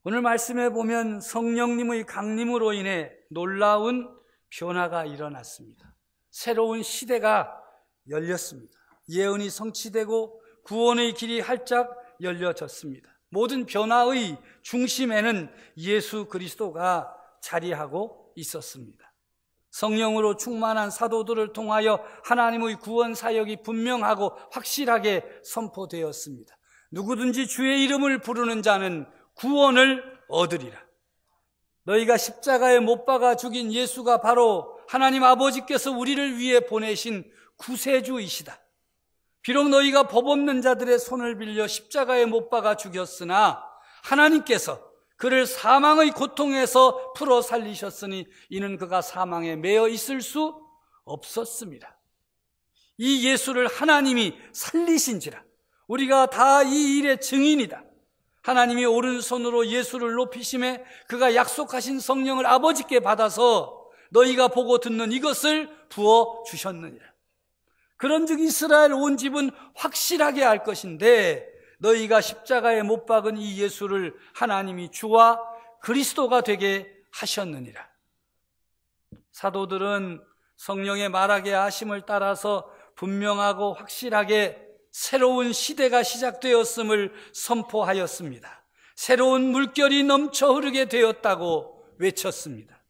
오늘 말씀에 보면 성령님의 강림으로 인해 놀라운 변화가 일어났습니다. 새로운 시대가 열렸습니다. 예언이 성취되고 구원의 길이 활짝 열려졌습니다. 모든 변화의 중심에는 예수 그리스도가 자리하고 있었습니다. 성령으로 충만한 사도들을 통하여 하나님의 구원 사역이 분명하고 확실하게 선포되었습니다. 누구든지 주의 이름을 부르는 자는 구원을 얻으리라. 너희가 십자가에 못 박아 죽인 예수가 바로 하나님 아버지께서 우리를 위해 보내신 구세주이시다. 비록 너희가 법 없는 자들의 손을 빌려 십자가에 못 박아 죽였으나 하나님께서 그를 사망의 고통에서 풀어 살리셨으니 이는 그가 사망에 매여 있을 수 없었습니다. 이 예수를 하나님이 살리신지라. 우리가 다 이 일의 증인이다. 하나님이 오른손으로 예수를 높이심에 그가 약속하신 성령을 아버지께 받아서 너희가 보고 듣는 이것을 부어주셨느니라. 그런즉 이스라엘 온 집은 확실하게 알 것인데 너희가 십자가에 못 박은 이 예수를 하나님이 주와 그리스도가 되게 하셨느니라. 사도들은 성령의 말하게 하심을 따라서 분명하고 확실하게 새로운 시대가 시작되었음을 선포하였습니다. 새로운 물결이 넘쳐 흐르게 되었다고 외쳤습니다.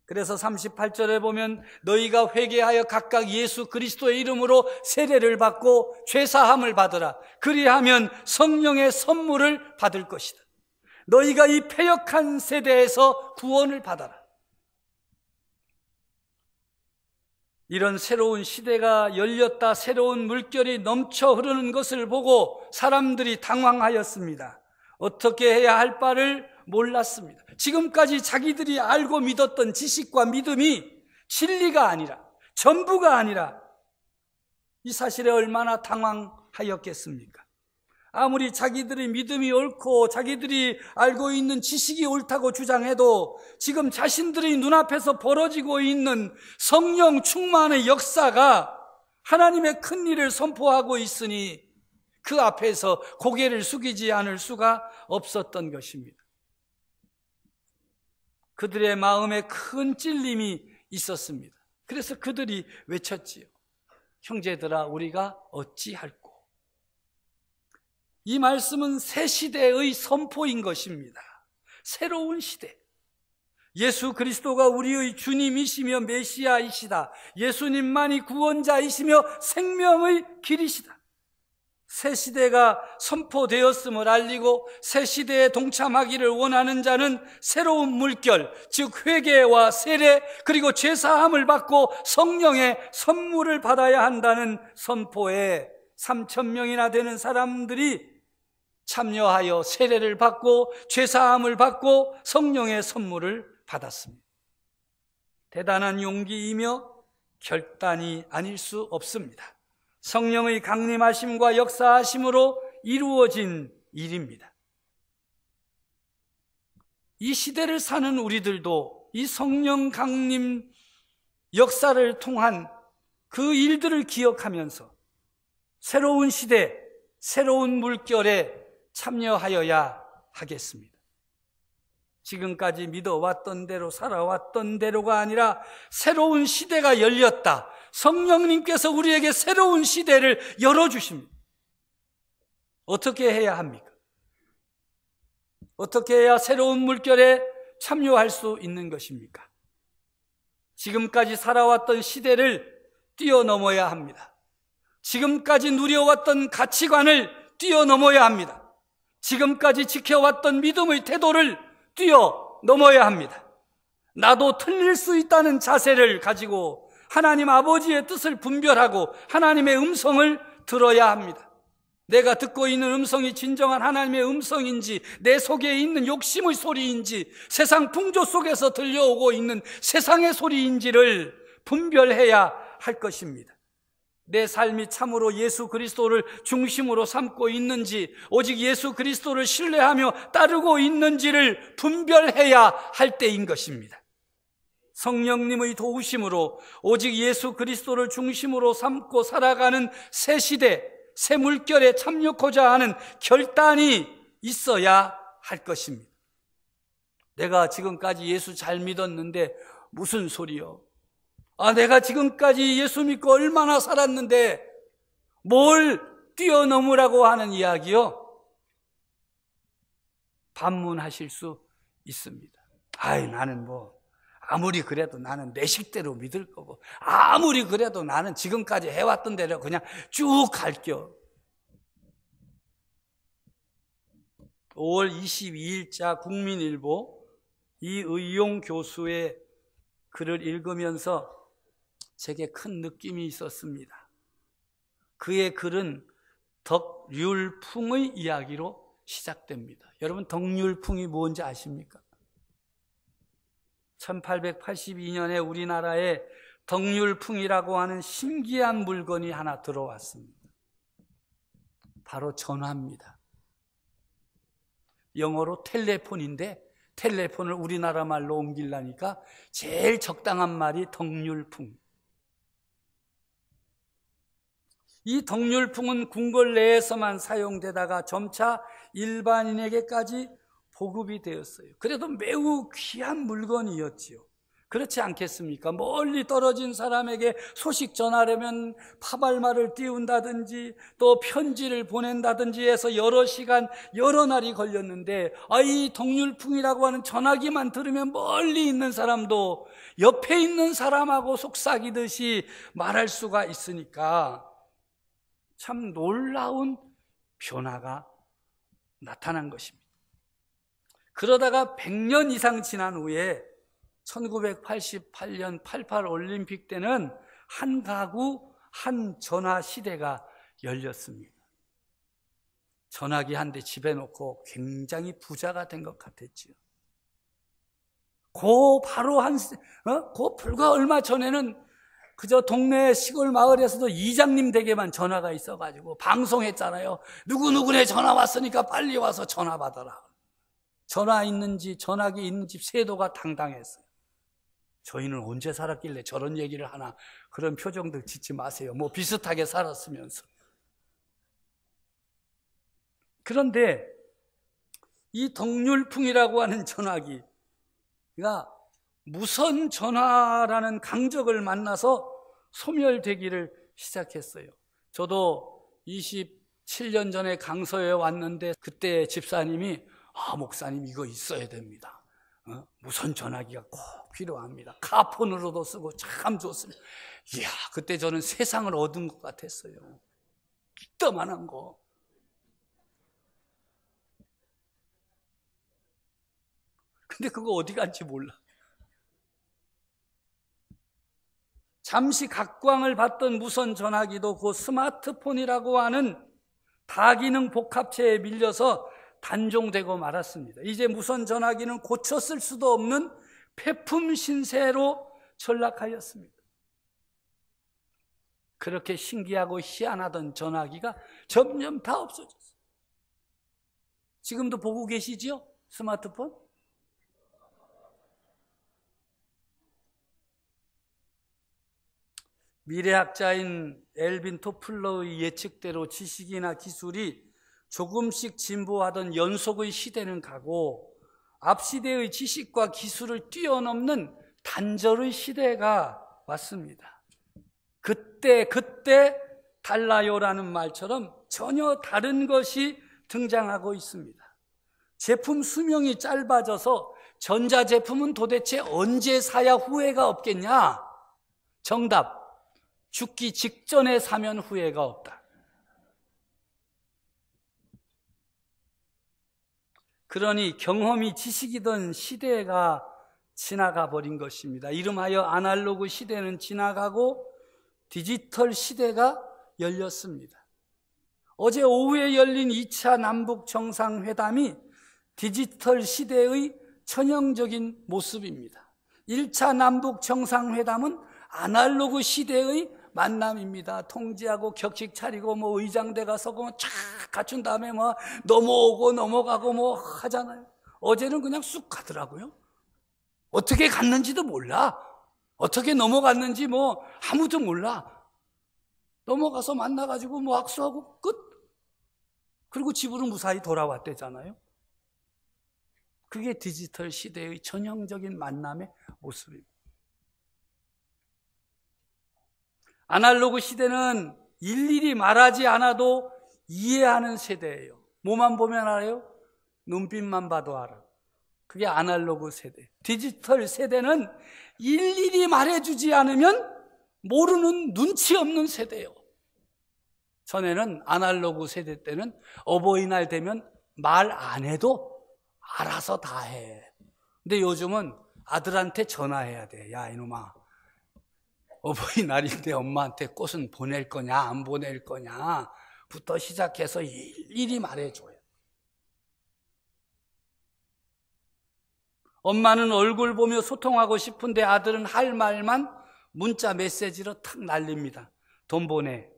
그래서 38절에 보면 너희가 회개하여 각각 예수 그리스도의 이름으로 세례를 받고 죄사함을 받으라. 그리하면 성령의 선물을 받을 것이다. 너희가 이 패역한 세대에서 구원을 받아라. 이런 새로운 시대가 열렸다, 새로운 물결이 넘쳐 흐르는 것을 보고 사람들이 당황하였습니다. 어떻게 해야 할 바를 몰랐습니다. 지금까지 자기들이 알고 믿었던 지식과 믿음이 진리가 아니라, 전부가 아니라 이 사실에 얼마나 당황하였겠습니까? 아무리 자기들의 믿음이 옳고 자기들이 알고 있는 지식이 옳다고 주장해도 지금 자신들의 눈앞에서 벌어지고 있는 성령 충만의 역사가 하나님의 큰 일을 선포하고 있으니 그 앞에서 고개를 숙이지 않을 수가 없었던 것입니다. 그들의 마음에 큰 찔림이 있었습니다. 그래서 그들이 외쳤지요. 형제들아, 우리가 어찌할꼬? 이 말씀은 새 시대의 선포인 것입니다. 새로운 시대. 예수 그리스도가 우리의 주님이시며 메시아이시다. 예수님만이 구원자이시며 생명의 길이시다. 새 시대가 선포되었음을 알리고 새 시대에 동참하기를 원하는 자는 새로운 물결, 즉 회개와 세례 그리고 죄사함을 받고 성령의 선물을 받아야 한다는 선포에 3,000명이나 되는 사람들이 참여하여 세례를 받고 죄사함을 받고 성령의 선물을 받았습니다. 대단한 용기이며 결단이 아닐 수 없습니다. 성령의 강림하심과 역사하심으로 이루어진 일입니다. 이 시대를 사는 우리들도 이 성령 강림 역사를 통한 그 일들을 기억하면서 새로운 시대, 새로운 물결에 참여하여야 하겠습니다. 지금까지 믿어왔던 대로 살아왔던 대로가 아니라 새로운 시대가 열렸다. 성령님께서 우리에게 새로운 시대를 열어주십니다. 어떻게 해야 합니까? 어떻게 해야 새로운 물결에 참여할 수 있는 것입니까? 지금까지 살아왔던 시대를 뛰어넘어야 합니다. 지금까지 누려왔던 가치관을 뛰어넘어야 합니다. 지금까지 지켜왔던 믿음의 태도를 뛰어넘어야 합니다. 나도 틀릴 수 있다는 자세를 가지고 하나님 아버지의 뜻을 분별하고 하나님의 음성을 들어야 합니다. 내가 듣고 있는 음성이 진정한 하나님의 음성인지 내 속에 있는 욕심의 소리인지 세상 풍조 속에서 들려오고 있는 세상의 소리인지를 분별해야 할 것입니다. 내 삶이 참으로 예수 그리스도를 중심으로 삼고 있는지 오직 예수 그리스도를 신뢰하며 따르고 있는지를 분별해야 할 때인 것입니다. 성령님의 도우심으로 오직 예수 그리스도를 중심으로 삼고 살아가는 새 시대, 새 물결에 참여하고자 하는 결단이 있어야 것입니다. 내가 지금까지 예수 잘 믿었는데 무슨 소리요? 내가 지금까지 예수 믿고 얼마나 살았는데 뭘 뛰어넘으라고 하는 이야기요? 반문하실 수 있습니다. 나는 아무리 그래도 나는 내 식대로 믿을 거고, 아무리 그래도 나는 지금까지 해왔던 대로 그냥 쭉 갈겨. 5월 22일자 국민일보 이의용 교수의 글을 읽으면서 제게 큰 느낌이 있었습니다. 그의 글은 덕률풍의 이야기로 시작됩니다. 여러분, 덕률풍이 뭔지 아십니까? 1882년에 우리나라에 덕률풍이라고 하는 신기한 물건이 하나 들어왔습니다. 바로 전화입니다. 영어로 텔레폰인데 텔레폰을 우리나라 말로 옮기려니까 제일 적당한 말이 덕률풍. 이 덕률풍은 궁궐 내에서만 사용되다가 점차 일반인에게까지 보급이 되었어요. 그래도 매우 귀한 물건이었지요. 그렇지 않겠습니까? 멀리 떨어진 사람에게 소식 전하려면 파발말을 띄운다든지 또 편지를 보낸다든지 해서 여러 시간 여러 날이 걸렸는데, 이 덕률풍이라고 하는 전화기만 들으면 멀리 있는 사람도 옆에 있는 사람하고 속삭이듯이 말할 수가 있으니까 참 놀라운 변화가 나타난 것입니다. 그러다가 100년 이상 지난 후에 1988년 88 올림픽 때는 한 가구 한 전화 시대가 열렸습니다. 전화기 한 대 집에 놓고 굉장히 부자가 된 것 같았지요. 바로 불과 얼마 전에는 그저 동네 시골 마을에서도 이장님 댁에만 전화가 있어가지고 방송했잖아요. 누구누구네 전화 왔으니까 빨리 와서 전화 받아라. 전화기 있는 집 세도가 당당했어요. 저희는 언제 살았길래 저런 얘기를 하나, 그런 표정들 짓지 마세요. 비슷하게 살았으면서. 그런데 이 덕률풍이라고 하는 전화기가 무선 전화라는 강적을 만나서 소멸되기를 시작했어요. 저도 27년 전에 강서에 왔는데 그때 집사님이 목사님 이거 있어야 됩니다. 무선 전화기가 꼭 필요합니다. 카폰으로도 쓰고 참 좋습니다. 이야, 그때 저는 세상을 얻은 것 같았어요. 이따만한 거. 근데 그거 어디 간지 몰라. 잠시 각광을 받던 무선 전화기도 그 스마트폰이라고 하는 다기능 복합체에 밀려서 단종되고 말았습니다. 이제 무선 전화기는 고쳐 쓸 수도 없는 폐품 신세로 전락하였습니다. 그렇게 신기하고 희한하던 전화기가 점점 다 없어졌어요. 지금도 보고 계시죠? 스마트폰? 미래학자인 엘빈 토플러의 예측대로 지식이나 기술이 조금씩 진보하던 연속의 시대는 가고 앞 시대의 지식과 기술을 뛰어넘는 단절의 시대가 왔습니다. 그때 달라요라는 말처럼 전혀 다른 것이 등장하고 있습니다. 제품 수명이 짧아져서 전자제품은 도대체 언제 사야 후회가 없겠냐? 정답, 죽기 직전에 사면 후회가 없다. 그러니 경험이 지식이던 시대가 지나가 버린 것입니다. 이름하여 아날로그 시대는 지나가고 디지털 시대가 열렸습니다. 어제 오후에 열린 2차 남북 정상회담이 디지털 시대의 전형적인 모습입니다. 1차 남북 정상회담은 아날로그 시대의 만남입니다. 통지하고 격식 차리고 의장대가 서고 쫙 갖춘 다음에 넘어오고 넘어가고 하잖아요. 어제는 그냥 쑥 가더라고요. 어떻게 갔는지도 몰라. 어떻게 넘어갔는지 아무도 몰라. 넘어가서 만나가지고 악수하고 끝. 그리고 집으로 무사히 돌아왔대잖아요. 그게 디지털 시대의 전형적인 만남의 모습입니다. 아날로그 시대는 일일이 말하지 않아도 이해하는 세대예요. 뭐만 보면 알아요? 눈빛만 봐도 알아. 그게 아날로그 세대. 디지털 세대는 일일이 말해주지 않으면 모르는 눈치 없는 세대예요. 전에는 아날로그 세대 때는 어버이날 되면 말 안 해도 알아서 다 해. 근데 요즘은 아들한테 전화해야 돼. 야, 이놈아, 어버이날인데 엄마한테 꽃은 보낼 거냐 안 보낼 거냐 부터 시작해서 일일이 말해줘요. 엄마는 얼굴 보며 소통하고 싶은데 아들은 할 말만 문자 메시지로 탁 날립니다. 돈 보내.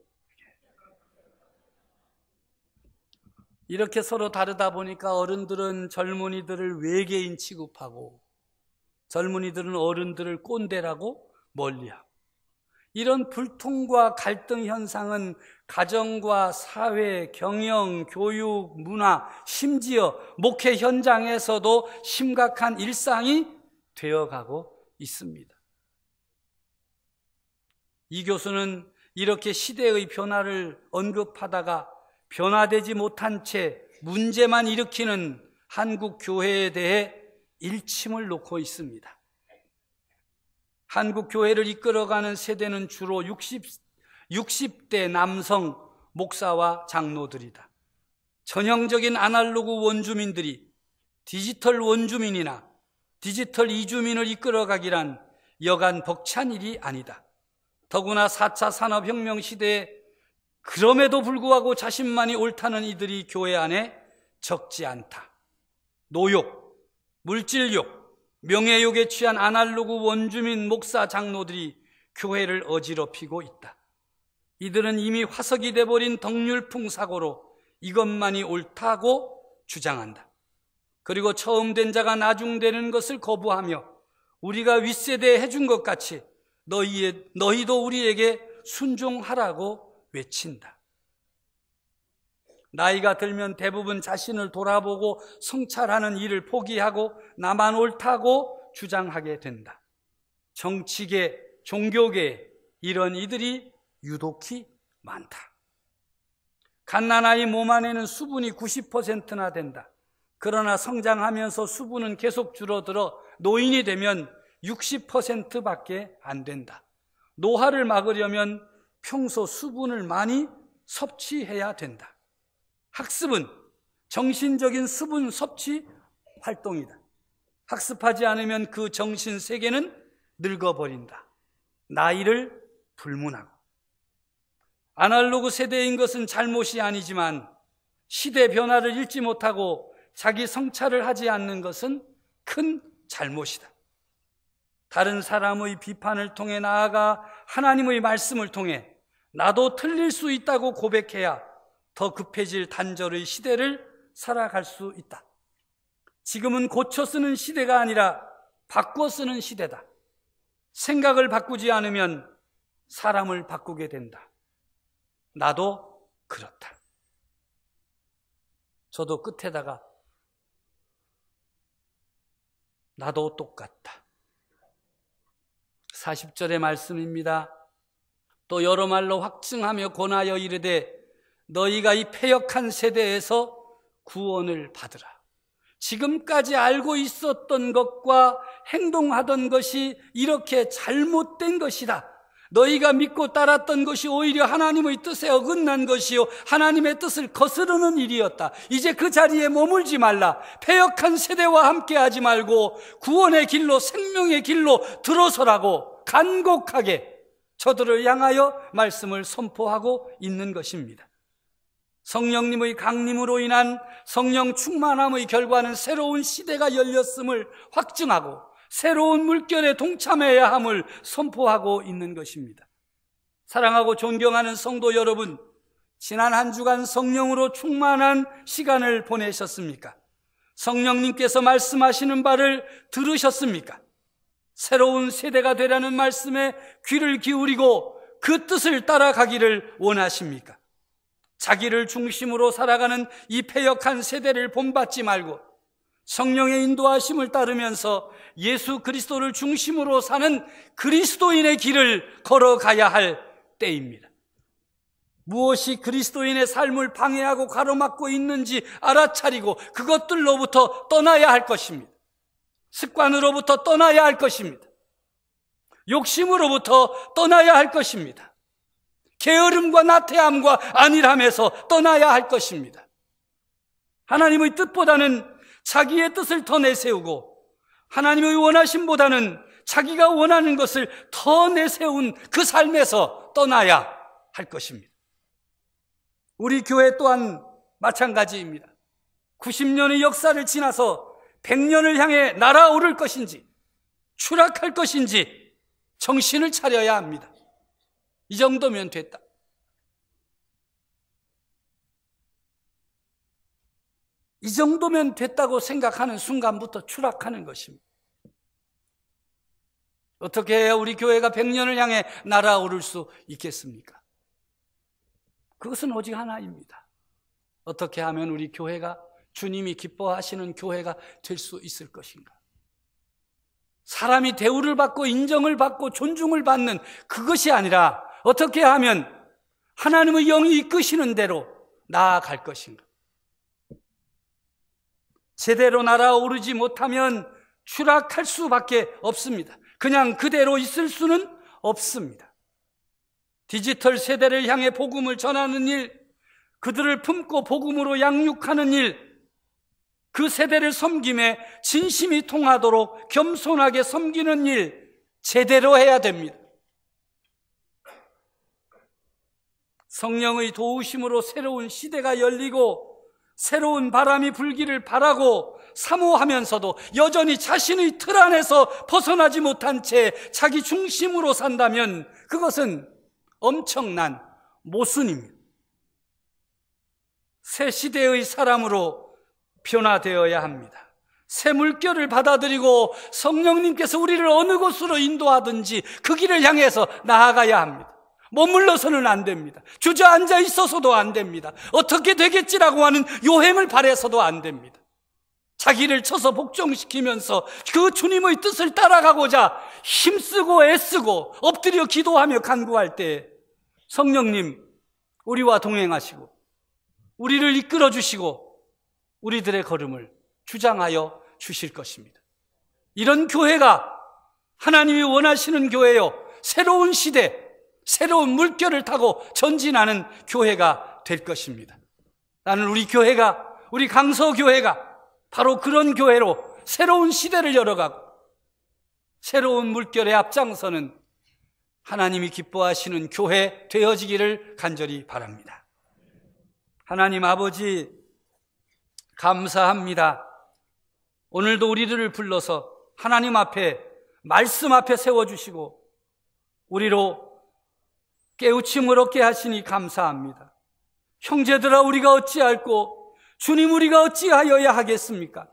이렇게 서로 다르다 보니까 어른들은 젊은이들을 외계인 취급하고 젊은이들은 어른들을 꼰대라고 멀리하고, 이런 불통과 갈등 현상은 가정과 사회, 경영, 교육, 문화, 심지어 목회 현장에서도 심각한 일상이 되어가고 있습니다. 이 교수는 이렇게 시대의 변화를 언급하다가 변화되지 못한 채 문제만 일으키는 한국 교회에 대해 일침을 놓고 있습니다. 한국 교회를 이끌어가는 세대는 주로 60대 남성 목사와 장로들이다. 전형적인 아날로그 원주민들이 디지털 원주민이나 디지털 이주민을 이끌어가기란 여간 벅찬 일이 아니다. 더구나 4차 산업혁명 시대에 그럼에도 불구하고 자신만이 옳다는 이들이 교회 안에 적지 않다. 노욕, 물질욕, 명예욕에 취한 아날로그 원주민 목사 장로들이 교회를 어지럽히고 있다. 이들은 이미 화석이 돼버린 덕률풍 사고로 이것만이 옳다고 주장한다. 그리고 처음 된 자가 나중되는 것을 거부하며 우리가 윗세대에 해준 것 같이 너희도 우리에게 순종하라고 외친다. 나이가 들면 대부분 자신을 돌아보고 성찰하는 일을 포기하고 나만 옳다고 주장하게 된다. 정치계, 종교계 이런 이들이 유독히 많다. 갓난아이 몸 안에는 수분이 90%나 된다. 그러나 성장하면서 수분은 계속 줄어들어 노인이 되면 60%밖에 안 된다. 노화를 막으려면 평소 수분을 많이 섭취해야 된다. 학습은 정신적인 수분 섭취 활동이다. 학습하지 않으면 그 정신 세계는 늙어버린다. 나이를 불문하고. 아날로그 세대인 것은 잘못이 아니지만 시대 변화를 읽지 못하고 자기 성찰을 하지 않는 것은 큰 잘못이다. 다른 사람의 비판을 통해 나아가 하나님의 말씀을 통해 나도 틀릴 수 있다고 고백해야 더 급해질 단절의 시대를 살아갈 수 있다. 지금은 고쳐 쓰는 시대가 아니라 바꿔 쓰는 시대다. 생각을 바꾸지 않으면 사람을 바꾸게 된다. 나도 그렇다. 저도 끝에다가 나도 똑같다. 40절의 말씀입니다. 또 여러 말로 확증하며 권하여 이르되 너희가 이 패역한 세대에서 구원을 받으라. 지금까지 알고 있었던 것과 행동하던 것이 이렇게 잘못된 것이다. 너희가 믿고 따랐던 것이 오히려 하나님의 뜻에 어긋난 것이요 하나님의 뜻을 거스르는 일이었다. 이제 그 자리에 머물지 말라. 패역한 세대와 함께하지 말고 구원의 길로, 생명의 길로 들어서라고 간곡하게 저들을 향하여 말씀을 선포하고 있는 것입니다. 성령님의 강림으로 인한 성령 충만함의 결과는 새로운 시대가 열렸음을 확증하고 새로운 물결에 동참해야 함을 선포하고 있는 것입니다. 사랑하고 존경하는 성도 여러분, 지난 한 주간 성령으로 충만한 시간을 보내셨습니까? 성령님께서 말씀하시는 바를 들으셨습니까? 새로운 세대가 되라는 말씀에 귀를 기울이고 그 뜻을 따라가기를 원하십니까? 자기를 중심으로 살아가는 이 패역한 세대를 본받지 말고 성령의 인도하심을 따르면서 예수 그리스도를 중심으로 사는 그리스도인의 길을 걸어가야 할 때입니다. 무엇이 그리스도인의 삶을 방해하고 가로막고 있는지 알아차리고 그것들로부터 떠나야 할 것입니다. 습관으로부터 떠나야 할 것입니다. 욕심으로부터 떠나야 할 것입니다. 게으름과 나태함과 안일함에서 떠나야 할 것입니다. 하나님의 뜻보다는 자기의 뜻을 더 내세우고 하나님의 원하심보다는 자기가 원하는 것을 더 내세운 그 삶에서 떠나야 할 것입니다. 우리 교회 또한 마찬가지입니다. 90년의 역사를 지나서 100년을 향해 날아오를 것인지 추락할 것인지 정신을 차려야 합니다. 이 정도면 됐다. 이 정도면 됐다고 생각하는 순간부터 추락하는 것입니다. 어떻게 해야 우리 교회가 100년을 향해 날아오를 수 있겠습니까? 그것은 오직 하나입니다. 어떻게 하면 우리 교회가 주님이 기뻐하시는 교회가 될 수 있을 것인가? 사람이 대우를 받고 인정을 받고 존중을 받는 그것이 아니라 어떻게 하면 하나님의 영이 이끄시는 대로 나아갈 것인가? 제대로 날아오르지 못하면 추락할 수밖에 없습니다. 그냥 그대로 있을 수는 없습니다. 디지털 세대를 향해 복음을 전하는 일, 그들을 품고 복음으로 양육하는 일, 그 세대를 섬김에 진심이 통하도록 겸손하게 섬기는 일 제대로 해야 됩니다. 성령의 도우심으로 새로운 시대가 열리고 새로운 바람이 불기를 바라고 사모하면서도 여전히 자신의 틀 안에서 벗어나지 못한 채 자기 중심으로 산다면 그것은 엄청난 모순입니다. 새 시대의 사람으로 변화되어야 합니다. 새 물결을 받아들이고 성령님께서 우리를 어느 곳으로 인도하든지 그 길을 향해서 나아가야 합니다. 머물러서는 안 됩니다. 주저앉아 있어서도 안 됩니다. 어떻게 되겠지라고 하는 요행을 바라서도 안 됩니다. 자기를 쳐서 복종시키면서 그 주님의 뜻을 따라가고자 힘쓰고 애쓰고 엎드려 기도하며 간구할 때 성령님 우리와 동행하시고 우리를 이끌어 주시고 우리들의 걸음을 주장하여 주실 것입니다. 이런 교회가 하나님이 원하시는 교회요, 새로운 시대, 새로운 물결을 타고 전진하는 교회가 될 것입니다. 나는 우리 교회가, 우리 강서교회가 바로 그런 교회로 새로운 시대를 열어가고 새로운 물결에 앞장서는 하나님이 기뻐하시는 교회 되어지기를 간절히 바랍니다. 하나님 아버지 감사합니다. 오늘도 우리들을 불러서 하나님 앞에, 말씀 앞에 세워주시고 우리로 깨우침을 얻게 하시니 감사합니다. 형제들아 우리가 어찌할꼬 주님 우리가 어찌하여야 하겠습니까?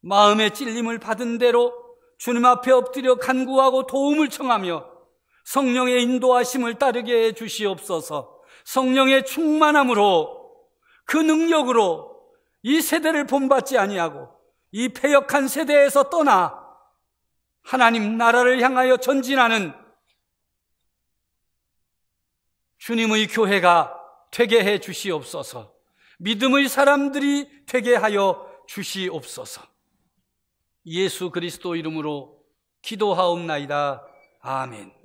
마음의 찔림을 받은 대로 주님 앞에 엎드려 간구하고 도움을 청하며 성령의 인도하심을 따르게 해 주시옵소서. 성령의 충만함으로 그 능력으로 이 세대를 본받지 아니하고 이 패역한 세대에서 떠나 하나님 나라를 향하여 전진하는 주님의 교회가 되게 해 주시옵소서. 믿음의 사람들이 되게 하여 주시옵소서. 예수 그리스도 이름으로 기도하옵나이다. 아멘.